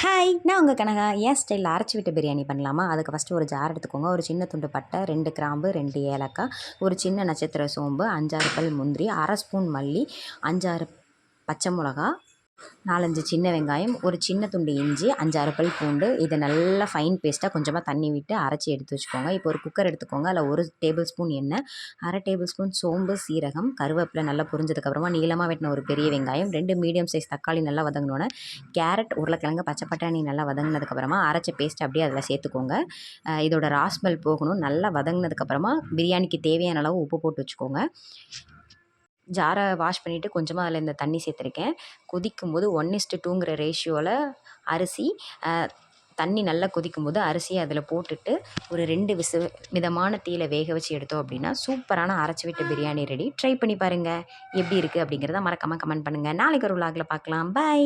Hi, நான் உங்கள் கனகா. என் ஸ்டைலில் அரைச்சி விட்ட பிரியாணி பண்ணலாமா? அதுக்கு ஃபஸ்ட்டு ஒரு ஜார் எடுத்துக்கோங்க. ஒரு சின்ன துண்டு பட்டை, 2 கிராம்பு, 2 ஏலக்காய், ஒரு சின்ன நட்சத்திர சோம்பு, 5, 6 பல் முந்திரி, 1/2 ஸ்பூன் மல்லி, 5, 6 பச்சை மிளகா, 4, 5 சின்ன வெங்காயம், ஒரு சின்ன துண்டு இஞ்சி, 5, 6 பல் பூண்டு. இதை நல்லா ஃபைன் பேஸ்ட்டாக கொஞ்சமாக தண்ணி விட்டு அரைச்சி எடுத்து வச்சுக்கோங்க. இப்போ ஒரு குக்கர் எடுத்துக்கோங்க. அதில் 1 டேபிள் ஸ்பூன் எண்ணெய், 1/2 டேபிள் ஸ்பூன் சோம்பு, சீரகம், கருவேப்பிலை நல்லா பொரிஞ்சதுக்கப்புறமா நீளமாக வெட்டின ஒரு பெரிய வெங்காயம், 2 மீடியம் சைஸ் தக்காளி நல்லா வதங்கினோன்னே கேரட், உருளைக்கிழங்கு, பச்சை பட்டாணி நல்லா வதங்கினதுக்கப்புறமா அரைச்ச பேஸ்ட் அப்படியே அதில் சேர்த்துக்கோங்க. இதோட ராஸ்மெல் போகணும். நல்லா வதங்கினதுக்கப்புறமா பிரியாணிக்கு தேவையான அளவு உப்பு போட்டு வச்சுக்கோங்க. ஜாரை வாஷ் பண்ணிவிட்டு கொஞ்சமாக அதில் இந்த தண்ணி சேர்த்துருக்கேன். கொதிக்கும்போது 1:2ங்கிற ரேஷியோவில் அரிசி, தண்ணி நல்லா கொதிக்கும்போது அரிசியை அதில் போட்டுட்டு ஒரு 2 மிதமான தீயில வேக வச்சு எடுத்தோம் அப்படின்னா சூப்பரான அரைச்சி விட்ட பிரியாணி ரெடி. ட்ரை பண்ணி பாருங்கள். எப்படி இருக்குது அப்படிங்கிறத மறக்காமல் கமெண்ட் பண்ணுங்கள். நாளைக்கு ஒரு விலாகில் பார்க்கலாம். பை.